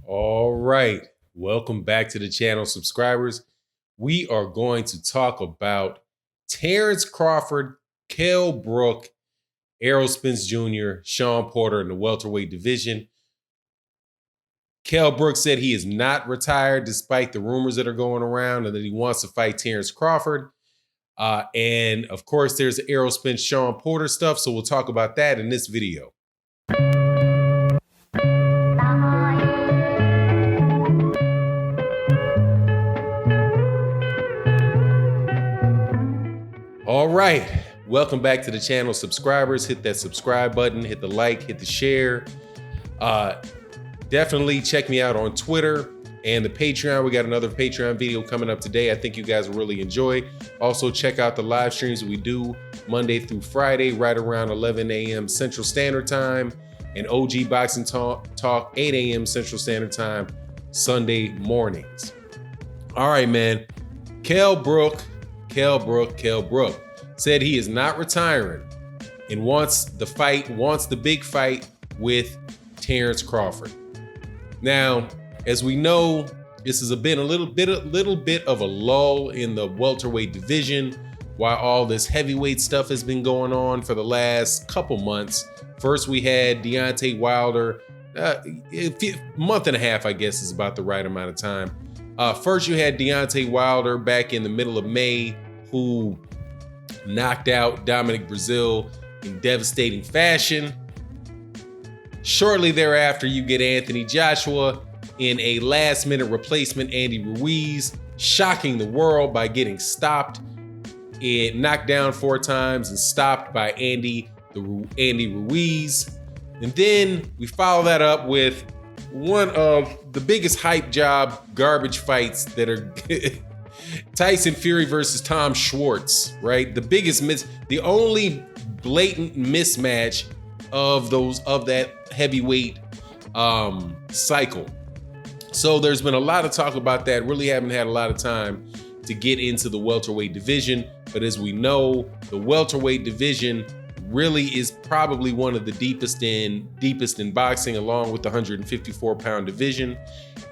All right. Welcome back to the channel, subscribers. We are going to talk about Terence Crawford, Kell, Brook, Errol Spence Jr., Sean Porter in the welterweight division. Kell Brook said he is not retired despite the rumors that are going around and that he wants to fight Terence Crawford. And of course, there's the Errol Spence, Sean Porter stuff. So we'll talk about that in this video. All right, welcome back to the channel, subscribers. Hit that subscribe button, hit the like, hit the share. Definitely check me out on Twitter and the Patreon. We got another Patreon video coming up today. I think you guys will really enjoy. Also check out the live streams that we do Monday through Friday, right around 11 a.m. Central Standard Time, and OG Boxing Talk 8 a.m. Central Standard Time, Sunday mornings. All right, man. Kell Brook said he is not retiring and wants the big fight with Terence Crawford. Now, as we know, this has been a little bit of a lull in the welterweight division while all this heavyweight stuff has been going on for the last couple months. First, we had Deontay Wilder, a month and a half, I guess is about the right amount of time. First, you had Deontay Wilder back in the middle of May, who knocked out Dominic Breazeale in devastating fashion. Shortly thereafter, you get Anthony Joshua in a last-minute replacement, Andy Ruiz, shocking the world by getting stopped and knocked down 4 times and stopped by Andy Ruiz. And then we follow that up with one of the biggest hype job garbage fights that are Tyson Fury versus Tom Schwartz, right? The only blatant mismatch of that heavyweight cycle. So there's been a lot of talk about that. Really haven't had a lot of time to get into the welterweight division, but as we know, the welterweight division really is probably one of the deepest in boxing, along with the 154-pound division.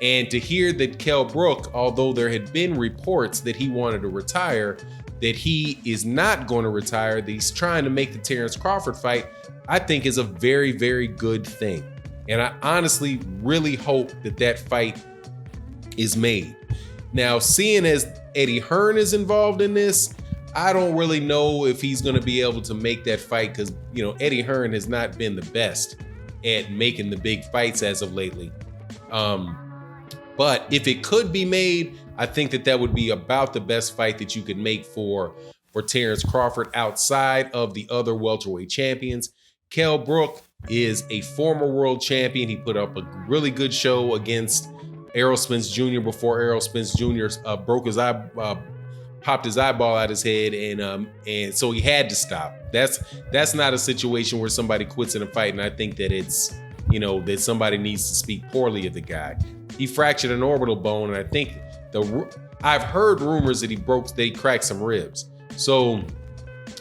And to hear that Kell Brook, although there had been reports that he wanted to retire, that he is not going to retire, that he's trying to make the Terence Crawford fight, I think is a very, very good thing. And I honestly really hope that fight is made. Now, seeing as Eddie Hearn is involved in this, I don't really know if he's going to be able to make that fight because, Eddie Hearn has not been the best at making the big fights as of lately. But if it could be made, I think that would be about the best fight that you could make for Terence Crawford outside of the other welterweight champions. Kell Brook is a former world champion. He put up a really good show against Errol Spence Jr. before Errol Spence Jr. Popped his eyeball out his head, and so he had to stop. That's not a situation where somebody quits in a fight, and I think that it's that somebody needs to speak poorly of the guy. He fractured an orbital bone, and I think I've heard rumors that he cracked some ribs. So,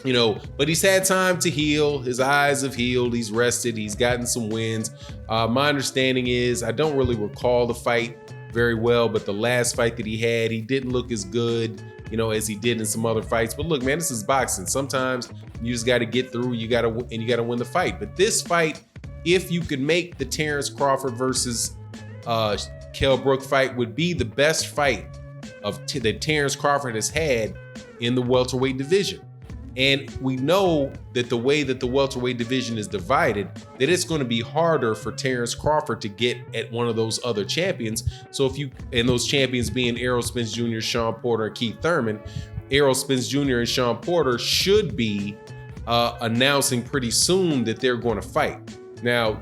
but he's had time to heal. His eyes have healed. He's rested. He's gotten some wins. My understanding is, I don't really recall the fight very well, but the last fight that he had, he didn't look as good, as he did in some other fights. But look, man, this is boxing. Sometimes you just got to get through. You got to win the fight. But this fight, if you could make the Terence Crawford versus Kell Brook fight, would be the best fight that Terence Crawford has had in the welterweight division. And we know that the way that the welterweight division is divided, that it's going to be harder for Terence Crawford to get at one of those other champions. So and those champions being Errol Spence Jr., Sean Porter, and Keith Thurman, Errol Spence Jr. and Sean Porter should be announcing pretty soon that they're going to fight. Now,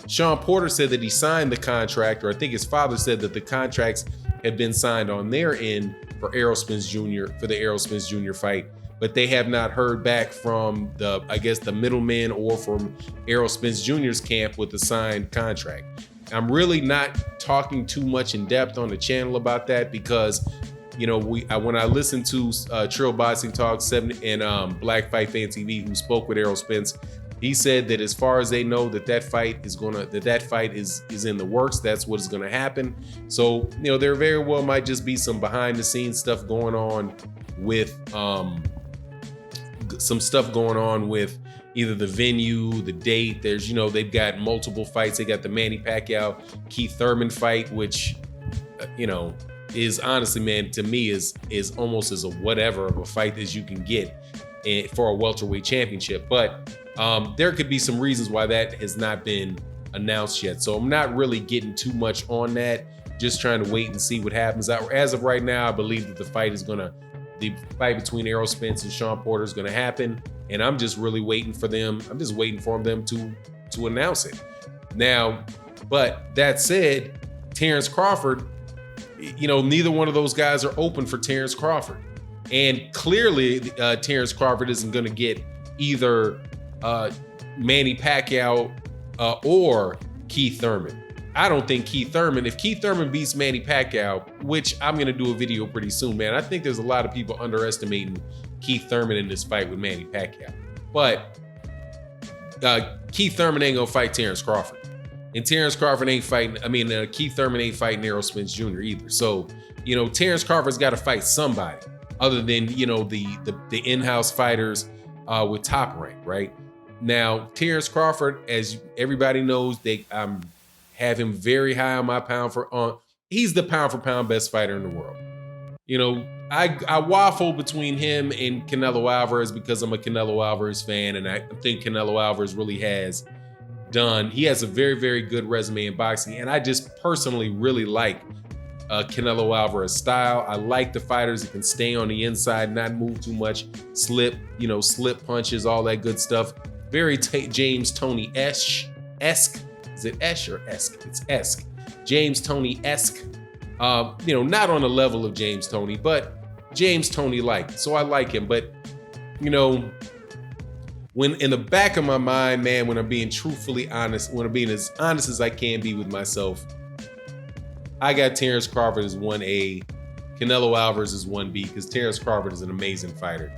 Sean Porter said that he signed the contract, or I think his father said that the contracts had been signed on their end for the Errol Spence Jr. fight, but they have not heard back from the middleman or from Errol Spence Jr.'s camp with the signed contract. I'm really not talking too much in depth on the channel about that because, when I listened to Trill Boxing Talk 7 and Black Fight Fan TV, who spoke with Errol Spence, He said that as far as they know, that fight is in the works. That's what is gonna happen. So, there very well might just be some behind the scenes stuff going on with either the venue, the date. There's, they've got multiple fights. They got the Manny Pacquiao Keith Thurman fight, which, is honestly, man, to me is almost as a whatever of a fight as you can get for a welterweight championship. But there could be some reasons why that has not been announced yet. So I'm not really getting too much on that. Just trying to wait and see what happens. As of right now, I believe that the fight between Errol Spence and Sean Porter is going to happen. And I'm just really waiting for them. I'm just waiting for them to announce it. Now, but that said, Terence Crawford, neither one of those guys are open for Terence Crawford. And clearly, Terence Crawford isn't going to get either Manny Pacquiao or Keith Thurman. I don't think if Keith Thurman beats Manny Pacquiao, which I'm going to do a video pretty soon, man, I think there's a lot of people underestimating Keith Thurman in this fight with Manny Pacquiao. But Keith Thurman ain't going to fight Terence Crawford. And Terence Crawford ain't fighting, Keith Thurman ain't fighting Errol Spence Jr. either. So, Terence Crawford's got to fight somebody other than, the in-house fighters with Top Rank, right? Now, Terence Crawford, as everybody knows, have him very high on my he's the pound for pound best fighter in the world. I waffle between him and Canelo Alvarez because I'm a Canelo Alvarez fan, and I think Canelo Alvarez really he has a very, very good resume in boxing, and I just personally really like Canelo Alvarez style. I like the fighters that can stay on the inside, not move too much, slip punches, all that good stuff. Very James Toney-esque. Is it Esh or Esque? It's Esque. James Toney-esque. Not on the level of James Toney, but James Toney-like. So I like him. But, when in the back of my mind, man, when I'm being truthfully honest, when I'm being as honest as I can be with myself, I got Terence Crawford as 1A, Canelo Alvarez as 1B, because Terence Crawford is an amazing fighter.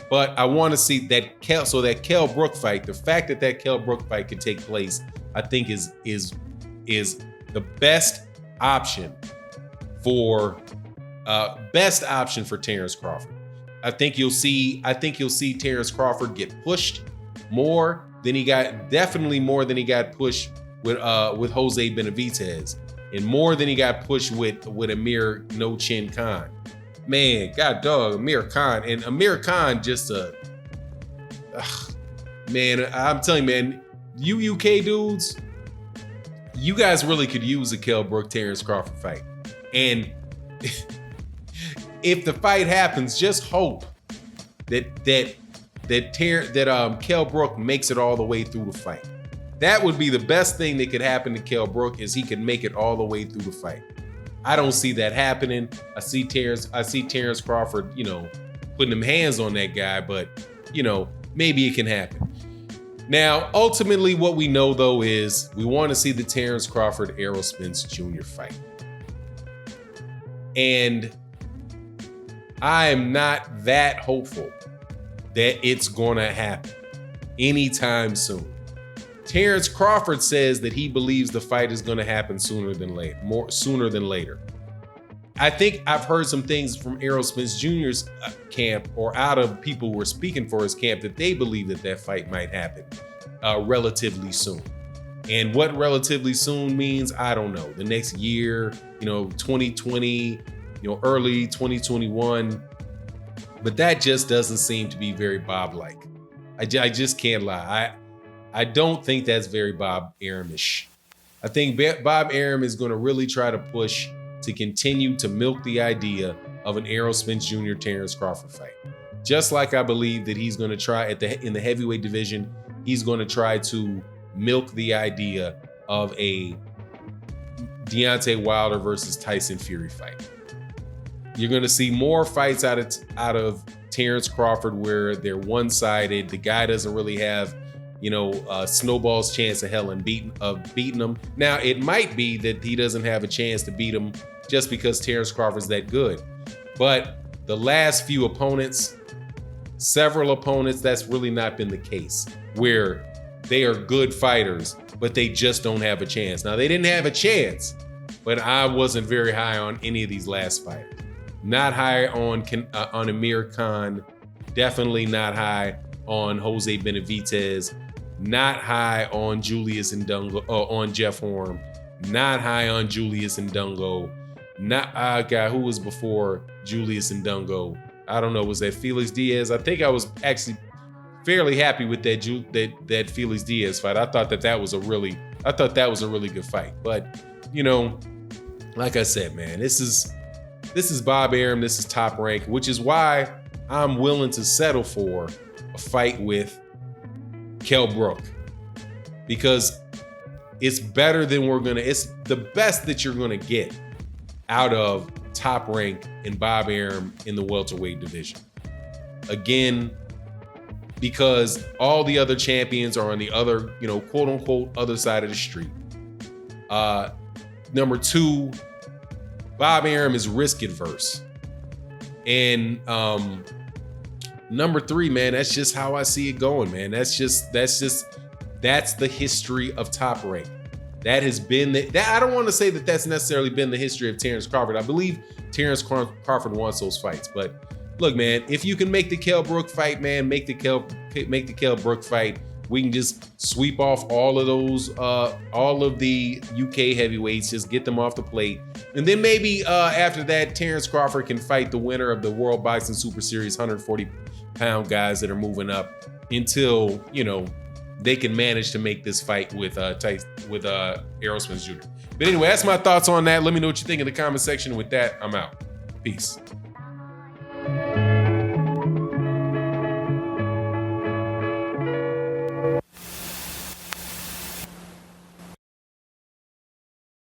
But I want to see that Kell Brook fight, the fact that Kell Brook fight could take place, I think is the best option for Terence Crawford. I think you'll see Terence Crawford get pushed definitely more than he got pushed with Jose Benavidez, and more than he got pushed with Amir No Chin Khan. Man, God dog, Amir Khan. And Amir Khan just man, I'm telling you, man, you UK dudes, you guys really could use a Kell Brook Terence Crawford fight. And if the fight happens, just hope that Kell Brook makes it all the way through the fight. That would be the best thing that could happen to Kell Brook, is he could make it all the way through the fight. I don't see that happening. I see Terence Crawford, putting them hands on that guy, but maybe it can happen. Now, ultimately, what we know though is we want to see the Terence Crawford Errol Spence Jr. fight. And I am not that hopeful that it's gonna happen anytime soon. Terence Crawford says that he believes the fight is going to happen sooner than later. I think I've heard some things from Errol Spence Jr.'s camp, or out of people who are speaking for his camp, that they believe that fight might happen relatively soon. And what relatively soon means, I don't know. The next year, 2020, early 2021. But that just doesn't seem to be very Bob-like. I just can't lie. I don't think that's very Bob Arum-ish. I think Bob Arum is going to really try to push to continue to milk the idea of an Errol Spence Jr. Terence Crawford fight. Just like I believe that he's going to try in the heavyweight division, he's going to try to milk the idea of a Deontay Wilder versus Tyson Fury fight. You're going to see more fights out of Terence Crawford where they're one-sided. The guy doesn't really have snowball's chance of hell of beating him. Now, it might be that he doesn't have a chance to beat him just because Terence Crawford's that good. But the last few opponents, several opponents, that's really not been the case. Where they are good fighters, but they just don't have a chance. Now, they didn't have a chance, but I wasn't very high on any of these last fighters. Not high on Amir Khan. Definitely not high on Jose Benavidez. Not high on Julius Ndungo, on Jeff Horn. Not high on Julius Ndungo. Not guy who was before Julius Ndungo. I don't know. Was that Felix Diaz? I think I was actually fairly happy with that Felix Diaz fight. I thought that was a really good fight. But you know, like I said, man, this is Bob Arum. This is Top Rank, which is why I'm willing to settle for a fight with Kell Brook, because it's better than it's the best that you're gonna get out of Top Rank and Bob Arum in the welterweight division. Again, because all the other champions are on the other, quote unquote, other side of the street. Number two, Bob Arum is risk adverse. And number three, man, that's just how I see it going, man. That's the history of Top Rank. That has been I don't want to say that that's necessarily been the history of Terence Crawford. I believe Terence Crawford wants those fights. But look, man, if you can make the Kell Brook fight, man, make the Kell Brook fight. We can just sweep off all of those, all of the UK heavyweights, just get them off the plate. And then maybe after that, Terence Crawford can fight the winner of the World Boxing Super Series 140-pound guys that are moving up until, they can manage to make this fight with Errol Spence Jr. But anyway, that's my thoughts on that. Let me know what you think in the comment section. With that, I'm out. Peace.